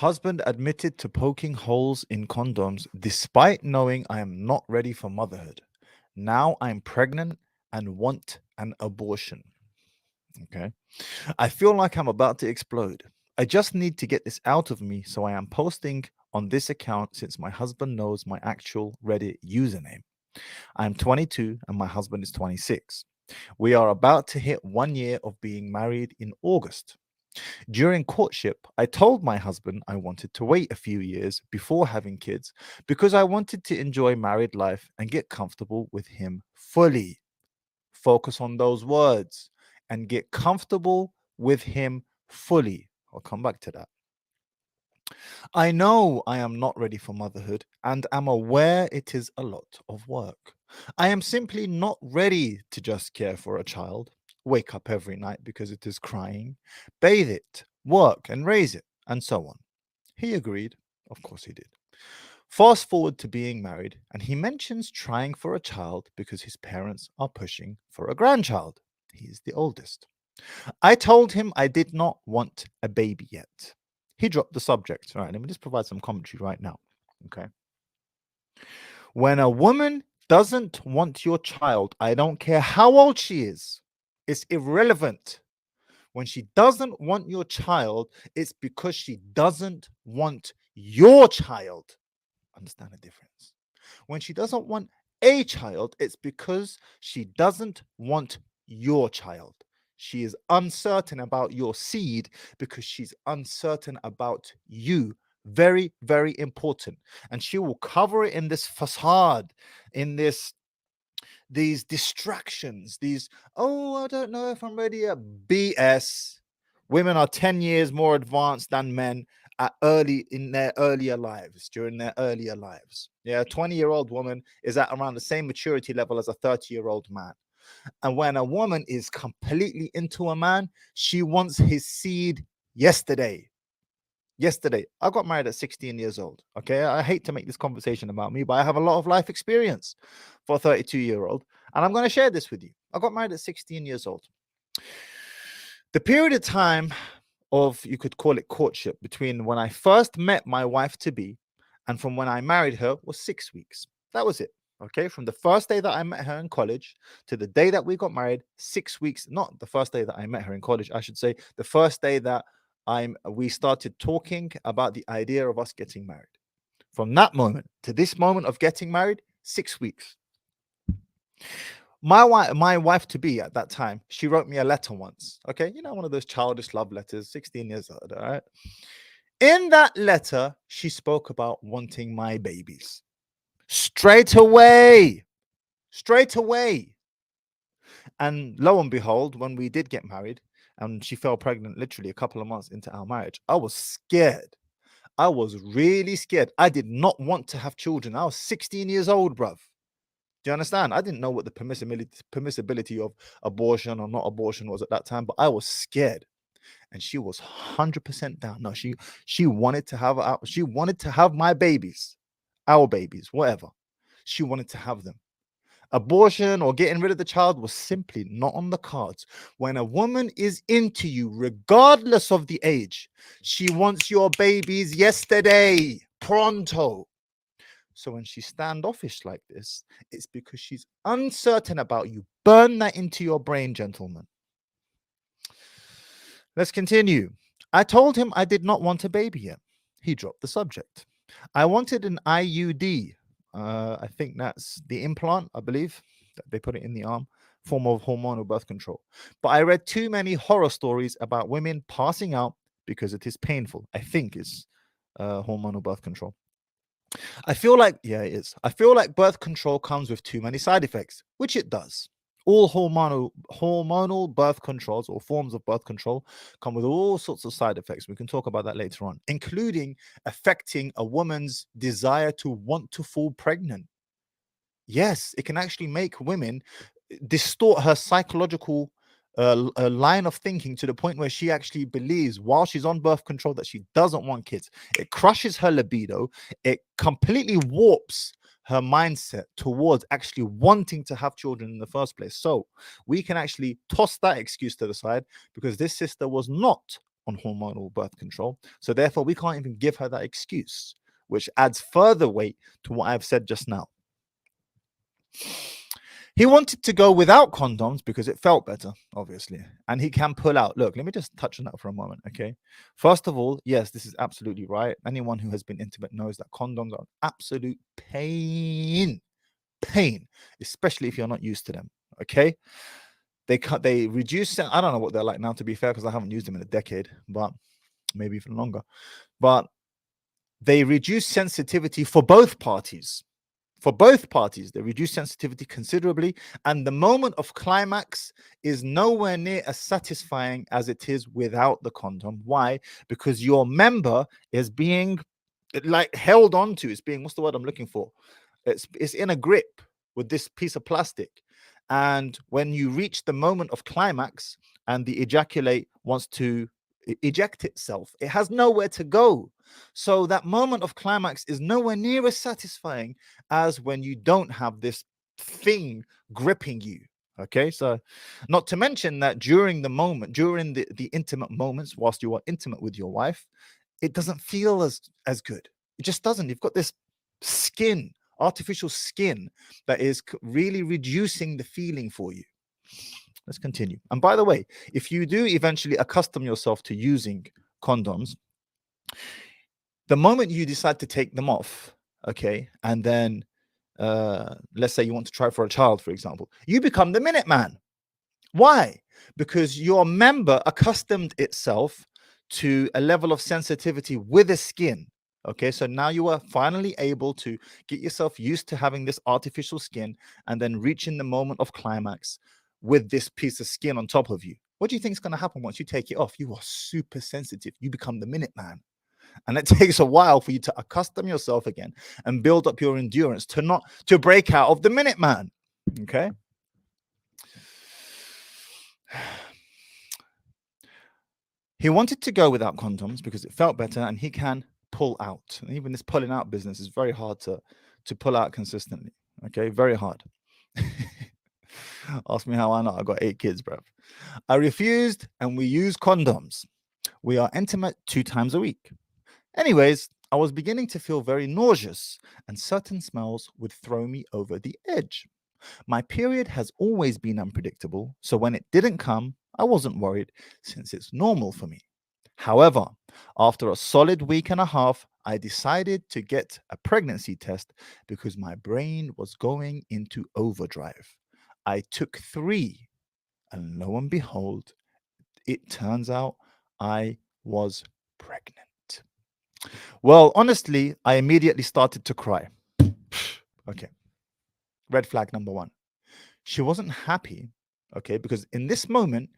Husband admitted to poking holes in condoms despite knowing I am not ready for motherhood. Now I'm pregnant and want an abortion. Okay. I feel like I'm about to explode. I just need to get this out of me, so I am posting on this account since my husband knows my actual Reddit username. I'm 22 and my husband is 26. We are about to hit 1 year of being married in August. During courtship, I told my husband I wanted to wait a few years before having kids because I wanted to enjoy married life and get comfortable with him fully. Focus on those words and get comfortable with him fully. I'll come back to that. I know I am not ready for motherhood and am aware it is a lot of work. I am simply not ready to just care for a child, wake up every night because it is crying, bathe it, work and raise it, and so on. He agreed. Of course he did. Fast forward to being married, and he mentions trying for a child because his parents are pushing for a grandchild. He is the oldest. I told him I did not want a baby yet. He dropped the subject. All right, let me just provide some commentary right now. Okay. When a woman doesn't want your child, I don't care how old she is, it's irrelevant. When she doesn't want your child, it's because she doesn't want your child. Understand the difference? When she doesn't want a child, it's because she doesn't want your child. She is uncertain about your seed because she's uncertain about you. Very, very important. And she will cover it in this facade, in these distractions, oh, I don't know if I'm ready yet. BS. Women are 10 years more advanced than men at early in their earlier lives, during their earlier lives. Yeah, a 20-year-old woman is at around the same maturity level as a 30-year-old man. And when a woman is completely into a man, she wants his seed yesterday. Yesterday, I got married at 16 years old. Okay. I hate to make this conversation about me, but I have a lot of life experience for a 32-year-old. And I'm going to share this with you. I got married at 16 years old. The period of time of, you could call it courtship, between when I first met my wife to be and from when I married her was 6 weeks. That was it. Okay. From the first day that I met her in college to the day that we got married, 6 weeks, not the first day that I met her in college, I should say, the first day that we started talking about the idea of us getting married. From that moment to this moment of getting married, 6 weeks. My wife to be at that time, she wrote me a letter once. Okay, one of those childish love letters, 16 years old. All right. In that letter, she spoke about wanting my babies straight away, straight away. And lo and behold, when we did get married, and she fell pregnant literally a couple of months into our marriage, I was scared. I was really scared. I did not want to have children. I was 16 years old, bruv. Do you understand? I didn't know what the permissibility of abortion or not abortion was at that time, but I was scared. And she was 100% down. No, she wanted to have my babies, our babies, whatever. She wanted to have them. Abortion or getting rid of the child was simply not on the cards. When a woman is into you, regardless of the age, she wants your babies yesterday, pronto. So when she's standoffish like this, it's because she's uncertain about you. Burn that into your brain, gentlemen. Let's continue. I told him I did not want a baby yet. He dropped the subject. I wanted an IUD. I think that's the implant, I believe, that they put it in the arm, form of hormonal birth control. But I read too many horror stories about women passing out because it is painful. I think it's hormonal birth control. Yeah, it is. I feel like birth control comes with too many side effects, which it does. All hormonal birth controls or forms of birth control come with all sorts of side effects. We can talk about that later on, including affecting a woman's desire to want to fall pregnant. Yes, it can actually make women distort her psychological line of thinking to the point where she actually believes while she's on birth control that she doesn't want kids. It crushes her libido. It completely warps her mindset towards actually wanting to have children in the first place. So we can actually toss that excuse to the side because this sister was not on hormonal birth control. So therefore, we can't even give her that excuse, which adds further weight to what I've said just now. He wanted to go without condoms because it felt better, obviously, and he can pull out. Look, let me just touch on that for a moment, okay? First of all, yes, this is absolutely right. Anyone who has been intimate knows that condoms are an absolute pain, especially if you're not used to them, okay? They reduce. I don't know what they're like now, to be fair, because I haven't used them in a decade, but maybe even longer. But they reduce sensitivity for both parties. For both parties, they reduce sensitivity considerably, and the moment of climax is nowhere near as satisfying as it is without the condom. Why? Because your member is being like held onto. It's being, what's the word I'm looking for? It's in a grip with this piece of plastic. And when you reach the moment of climax and the ejaculate wants to eject itself, it has nowhere to go. So that moment of climax is nowhere near as satisfying as when you don't have this thing gripping you. Okay, so not to mention that during the intimate moments, whilst you are intimate with your wife, it doesn't feel as good. It just doesn't. You've got this skin, artificial skin, that is really reducing the feeling for you. Let's continue. And by the way, if you do eventually accustom yourself to using condoms, the moment you decide to take them off, okay, and then let's say you want to try for a child, for example, you become the Minuteman. Why? Because your member accustomed itself to a level of sensitivity with the skin. Okay, so now you are finally able to get yourself used to having this artificial skin and then reaching the moment of climax with this piece of skin on top of you. What do you think is going to happen once you take it off? You are super sensitive. You become the Minuteman. And it takes a while for you to accustom yourself again and build up your endurance to break out of the Minuteman. Okay. He wanted to go without condoms because it felt better and he can pull out. And even this pulling out business is very hard to pull out consistently. Okay, very hard. Ask me how I know. I got 8 kids, bro. I refused and we use condoms. We are intimate 2 times a week. Anyways, I was beginning to feel very nauseous and certain smells would throw me over the edge. My period has always been unpredictable, so when it didn't come, I wasn't worried since it's normal for me. However, after a solid week and a half, I decided to get a pregnancy test because my brain was going into overdrive. I took 3, and lo and behold, it turns out I was pregnant. Well, honestly, I immediately started to cry. Okay. Red flag number 1. She wasn't happy, okay, because in this moment,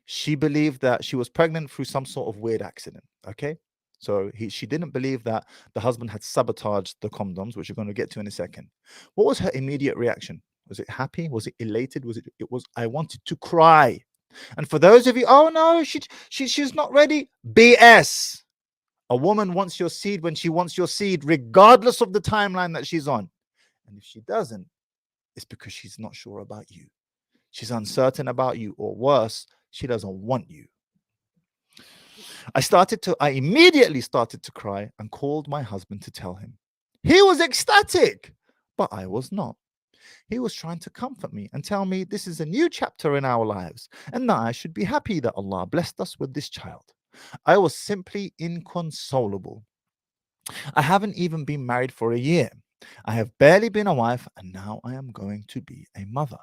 she believed that she was pregnant through some sort of weird accident, okay? So she didn't believe that the husband had sabotaged the condoms, which we're going to get to in a second. What was her immediate reaction? Was it happy? Was it elated? I wanted to cry. And for those of you, oh no, she's not ready. BS. A woman wants your seed when she wants your seed, regardless of the timeline that she's on. And if she doesn't, it's because she's not sure about you. She's uncertain about you, or worse, she doesn't want you. I immediately started to cry and called my husband to tell him. He was ecstatic, but I was not. He was trying to comfort me and tell me this is a new chapter in our lives and that I should be happy that Allah blessed us with this child. I was simply inconsolable. I haven't even been married for a year. I have barely been a wife and now I am going to be a mother.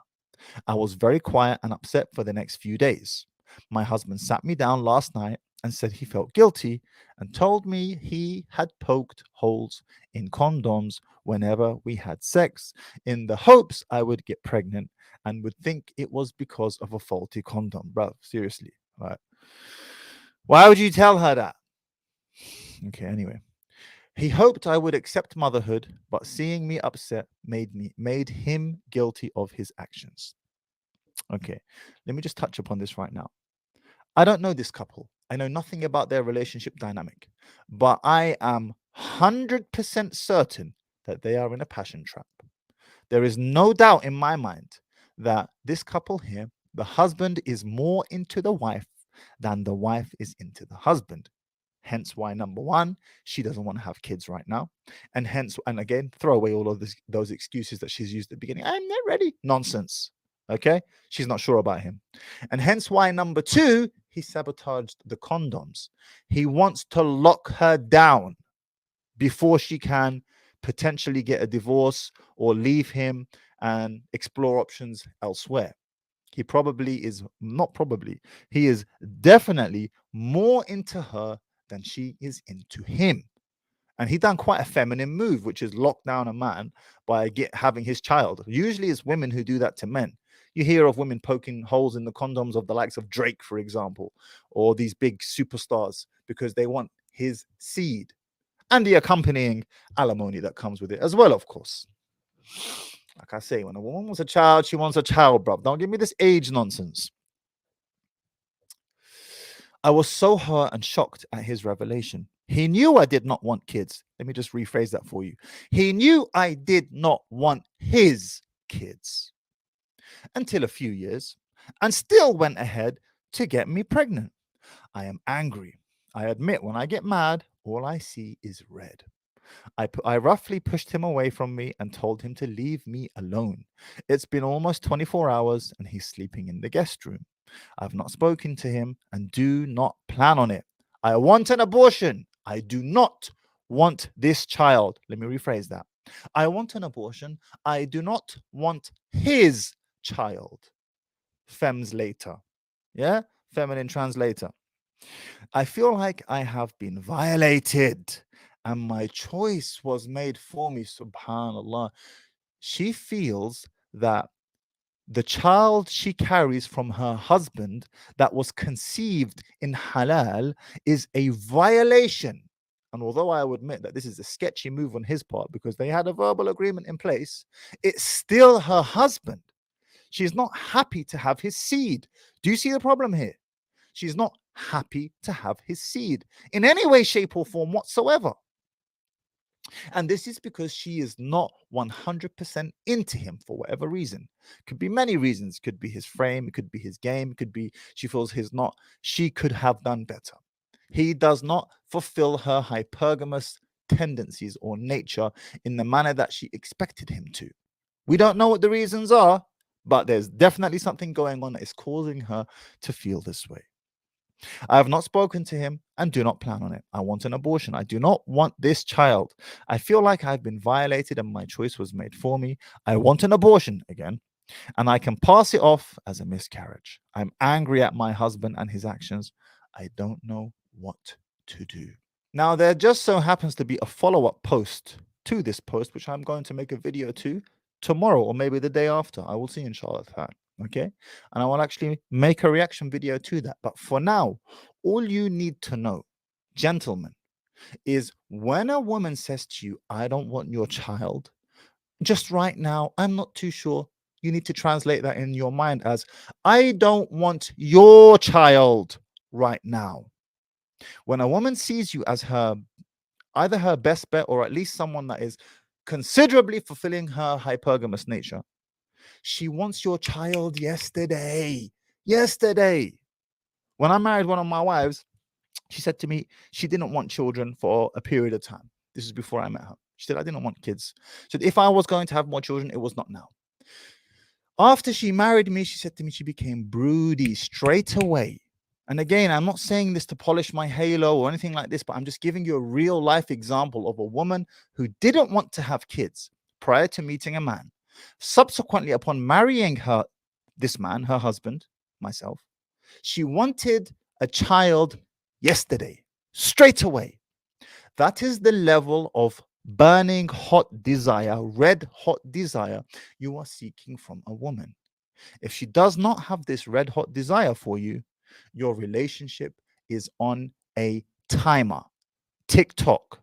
I was very quiet and upset for the next few days. My husband sat me down last night and said he felt guilty and told me he had poked holes in condoms whenever we had sex in the hopes I would get pregnant and would think it was because of a faulty condom. Bro, seriously. Right. Why would you tell her that? Okay, anyway. He hoped I would accept motherhood, but seeing me upset made him guilty of his actions. Okay, let me just touch upon this right now. I don't know this couple. I know nothing about their relationship dynamic, but I am 100% certain that they are in a passion trap. There is no doubt in my mind that this couple here, the husband is more into the wife than the wife is into the husband. Hence why, number one, she doesn't want to have kids right now. And hence, and again, throw away all of those excuses that she's used at the beginning. I'm not ready. Nonsense. Okay? She's not sure about him. And hence why, number two, he sabotaged the condoms. He wants to lock her down before she can potentially get a divorce or leave him and explore options elsewhere. He probably is not probably, he is definitely more into her than she is into him. And he done quite a feminine move, which is lock down a man by having his child. Usually it's women who do that to men. You hear of women poking holes in the condoms of the likes of Drake, for example, or these big superstars because they want his seed and the accompanying alimony that comes with it as well, of course. Like I say, when a woman wants a child, she wants a child, bruv. Don't give me this age nonsense. I was so hurt and shocked at his revelation. He knew I did not want kids. Let me just rephrase that for you. He knew I did not want his kids until a few years and still went ahead to get me pregnant. I am angry. I admit when I get mad, all I see is red. I roughly pushed him away from me and told him to leave me alone. It's been almost 24 hours and he's sleeping in the guest room. I've not spoken to him and do not plan on it. I want an abortion. I do not want this child. Let me rephrase that. I want an abortion. I do not want his child. Fems later. Yeah? Feminine translator. I feel like I have been violated and my choice was made for me. Subhanallah. She feels that the child she carries from her husband that was conceived in halal is a violation. And although I would admit that this is a sketchy move on his part because they had a verbal agreement in place, it's still her husband. She's not happy to have his seed. Do you see the problem here? She's not happy to have his seed in any way, shape, or form whatsoever. And this is because she is not 100% into him for whatever reason. Could be many reasons. Could be his frame. It could be his game. It could be she feels she could have done better. He does not fulfill her hypergamous tendencies or nature in the manner that she expected him to. We don't know what the reasons are, but there's definitely something going on that is causing her to feel this way. I have not spoken to him and do not plan on it. I want an abortion. I do not want this child. I feel like I've been violated and my choice was made for me. I want an abortion again, and I can pass it off as a miscarriage. I'm angry at my husband and his actions. I don't know what to do. Now, there just so happens to be a follow-up post to this post, which I'm going to make a video to tomorrow or maybe the day after. I will see, inshallah. Okay, and I will actually make a reaction video to that. But for now, all you need to know, gentlemen, is when a woman says to you, I don't want your child, just right now, I'm not too sure. You need to translate that in your mind as, I don't want your child right now. When a woman sees you as either her best bet or at least someone that is considerably fulfilling her hypergamous nature, she wants your child yesterday. Yesterday. When I married one of my wives, she said to me she didn't want children for a period of time. This is before I met her. She said, I didn't want kids. So if I was going to have more children, it was not now. After she married me, she said to me she became broody straight away. And again, I'm not saying this to polish my halo or anything like this, but I'm just giving you a real life example of a woman who didn't want to have kids prior to meeting a man. Subsequently, upon marrying this man, her husband, myself, she wanted a child yesterday, straight away. That is the level of burning hot desire, red hot desire you are seeking from a woman. If she does not have this red hot desire for you, your relationship is on a timer. TikTok.